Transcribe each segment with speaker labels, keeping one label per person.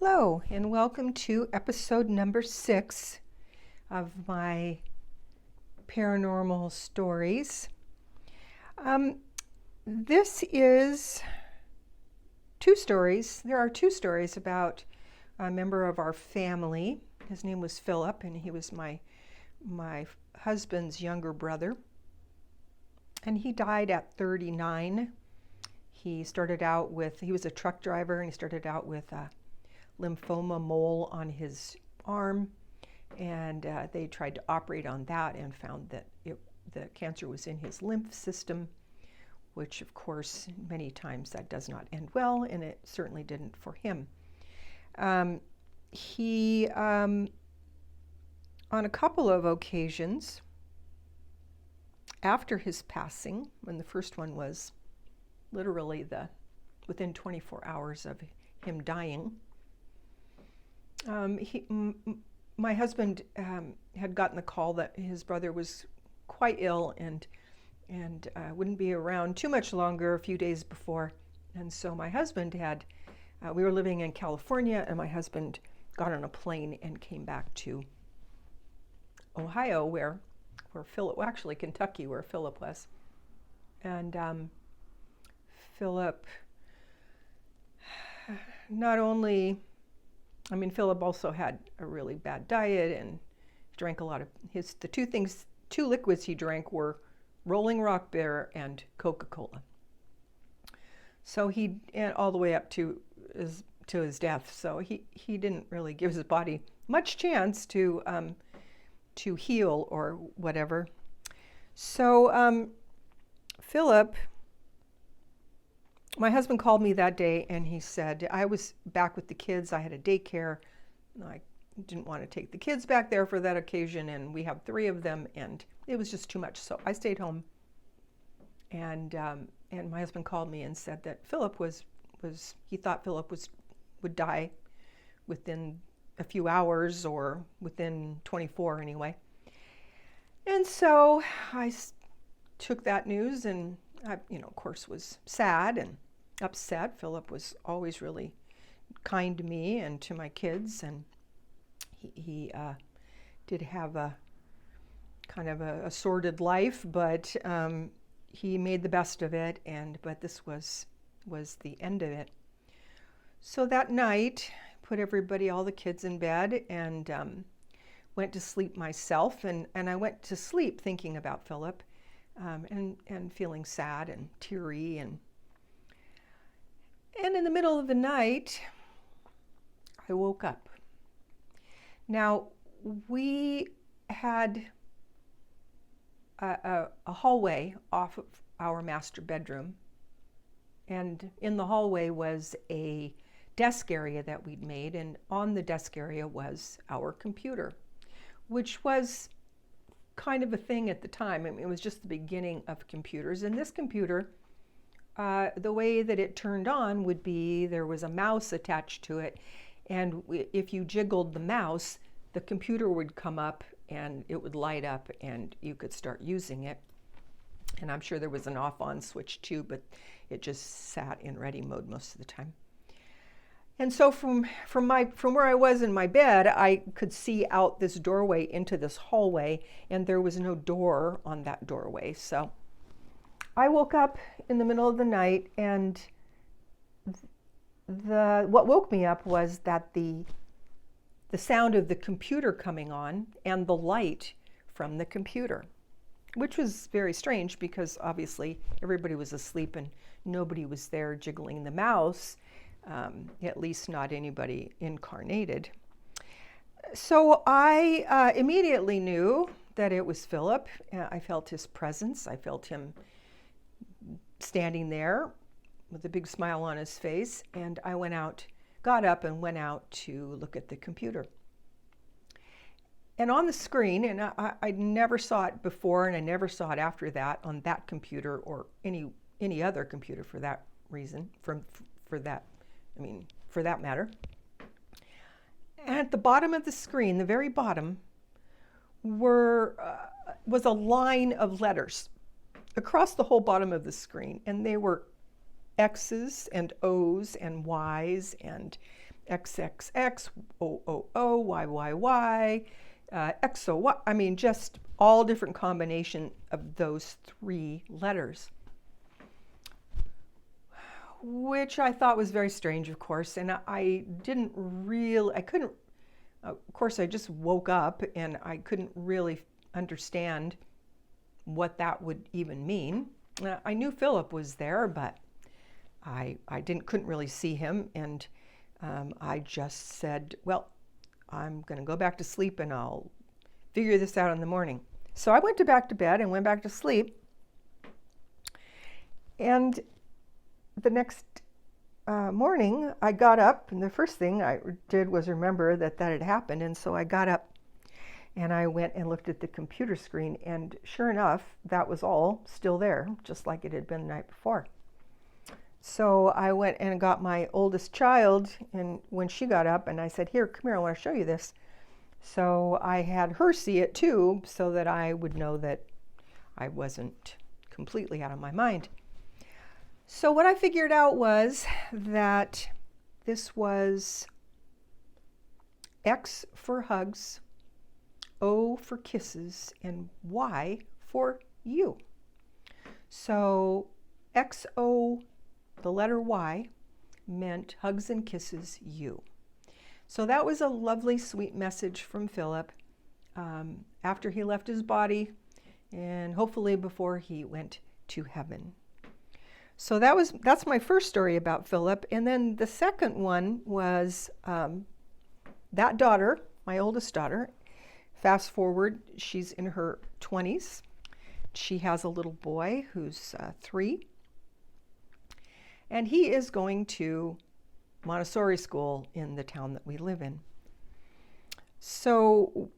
Speaker 1: Hello, and welcome to episode number 6 of my paranormal stories. This is two stories. There are two stories about a member of our family. His name was Philip, and he was my husband's younger brother. And he died at 39. He was a truck driver, and he started out with a lymphoma mole on his arm, and they tried to operate on that and found that the cancer was in his lymph system, which of course many times that does not end well, and it certainly didn't for him. He on a couple of occasions after his passing, when the first one was literally within 24 hours of him dying, my husband had gotten the call that his brother was quite ill and wouldn't be around too much longer a few days before. And so my husband we were living in California, and my husband got on a plane and came back to Ohio, where Phillip, well, actually Kentucky, where Phillip was. And Phillip Philip also had a really bad diet and drank a lot of the two liquids he drank were Rolling Rock Beer and Coca-Cola. So and all the way up to his death. So he didn't really give his body much chance to heal or whatever. So Philip, my husband called me that day, and he said, I was back with the kids. I had a daycare. I didn't want to take the kids back there for that occasion, and we have 3 of them, and it was just too much. So I stayed home, and my husband called me and said that he thought Philip would die within a few hours, or within 24 anyway. And so I took that news, and I, of course, was sad and upset. Philip was always really kind to me and to my kids, and he did have a kind of a sordid life, but he made the best of it. But this was the end of it. So that night, I put all the kids in bed, and went to sleep myself. And I went to sleep thinking about Philip. And feeling sad and teary, and in the middle of the night, I woke up. Now, we had a hallway off of our master bedroom, and in the hallway was a desk area that we'd made, and on the desk area was our computer, which was kind of a thing at the time. It was just the beginning of computers. And this computer, the way that it turned on would be there was a mouse attached to it, and if you jiggled the mouse, the computer would come up and it would light up and you could start using it. And I'm sure there was an off-on switch too, but it just sat in ready mode most of the time. And so from where I was in my bed, I could see out this doorway into this hallway, and there was no door on that doorway. So I woke up in the middle of the night, and what woke me up was that the sound of the computer coming on and the light from the computer, which was very strange because obviously everybody was asleep and nobody was there jiggling the mouse. At least not anybody incarnated. So I immediately knew that it was Philip. I felt his presence. I felt him standing there with a big smile on his face, and I got up and went out to look at the computer. And on the screen, and I never saw it before, and I never saw it after that on that computer or any other computer for that reason, for that matter. And at the bottom of the screen, the very bottom, was a line of letters across the whole bottom of the screen, and they were X's and O's and Y's, and XXX, OOO, YYY, XOY. I mean, just all different combination of those 3 letters, which I thought was very strange, of course, and I couldn't, of course, I just woke up and I couldn't really understand what that would even mean. I knew Philip was there, but I couldn't really see him, and I just said, well, I'm going to go back to sleep and I'll figure this out in the morning. So I went back to bed and went back to sleep. And the next morning, I got up, and the first thing I did was remember that had happened. And so I got up and I went and looked at the computer screen, and sure enough, that was all still there, just like it had been the night before. So I went and got my oldest child, and when she got up, and I said, here, come here, I want to show you this. So I had her see it too, so that I would know that I wasn't completely out of my mind. So what I figured out was that this was X for hugs, O for kisses, and Y for you. So XO, the letter Y, meant hugs and kisses, you. So that was a lovely, sweet message from Philip after he left his body, and hopefully before he went to heaven. So that's my first story about Philip. And then the second one was that daughter, my oldest daughter. Fast forward, she's in her 20s. She has a little boy who's 3. And he is going to Montessori school in the town that we live in. So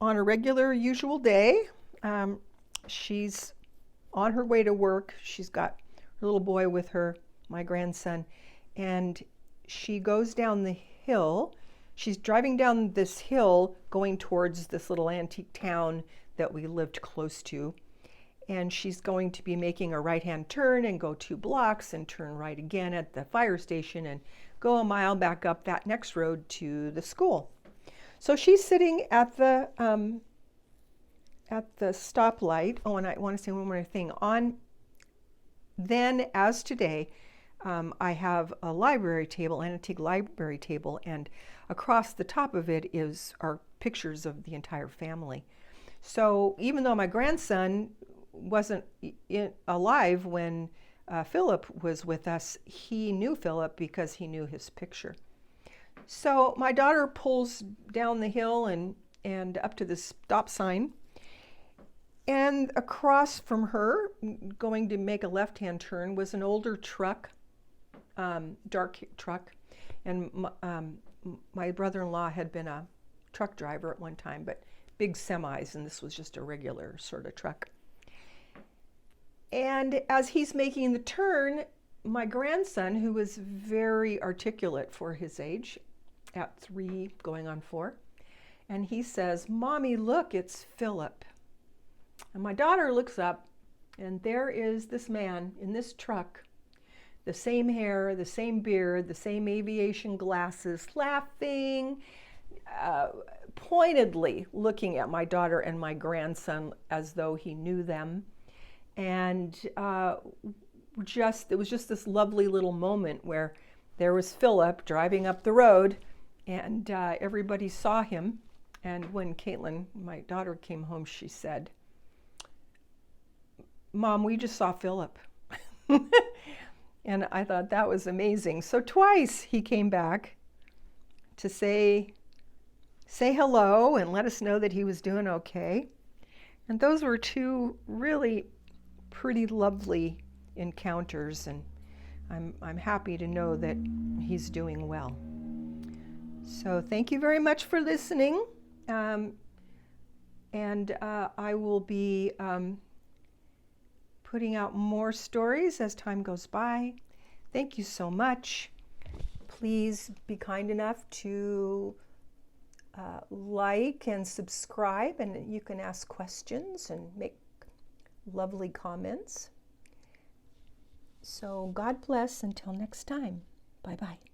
Speaker 1: on a regular, usual day, she's on her way to work. She's got her little boy with her, my grandson, and she goes down the hill. She's driving down this hill going towards this little antique town that we lived close to. And she's going to be making a right-hand turn and go 2 blocks and turn right again at the fire station and go a mile back up that next road to the school. So she's sitting at the stoplight. Oh, and I want to say one more thing. Then, as today, I have a library table, an antique library table, and across the top of it are pictures of the entire family. So even though my grandson wasn't alive when Philip was with us, he knew Philip because he knew his picture. So my daughter pulls down the hill and up to the stop sign, and across from her, going to make a left-hand turn, was an older truck, dark truck, and my brother-in-law had been a truck driver at one time, but big semis, and this was just a regular sort of truck. And as he's making the turn, my grandson, who was very articulate for his age, at 3 going on 4, and he says, "Mommy, look, it's Philip." And my daughter looks up, and there is this man in this truck, the same hair, the same beard, the same aviation glasses, laughing, pointedly looking at my daughter and my grandson as though he knew them. And it was just this lovely little moment where there was Philip driving up the road, and everybody saw him. And when Caitlin, my daughter, came home, she said, "Mom, we just saw Philip." And I thought that was amazing. So twice he came back to say hello and let us know that he was doing okay. And those were 2 really pretty lovely encounters, and I'm happy to know that he's doing well. So thank you very much for listening, and I will be putting out more stories as time goes by. Thank you so much. Please be kind enough to like and subscribe, and you can ask questions and make lovely comments. So God bless until next time. Bye-bye.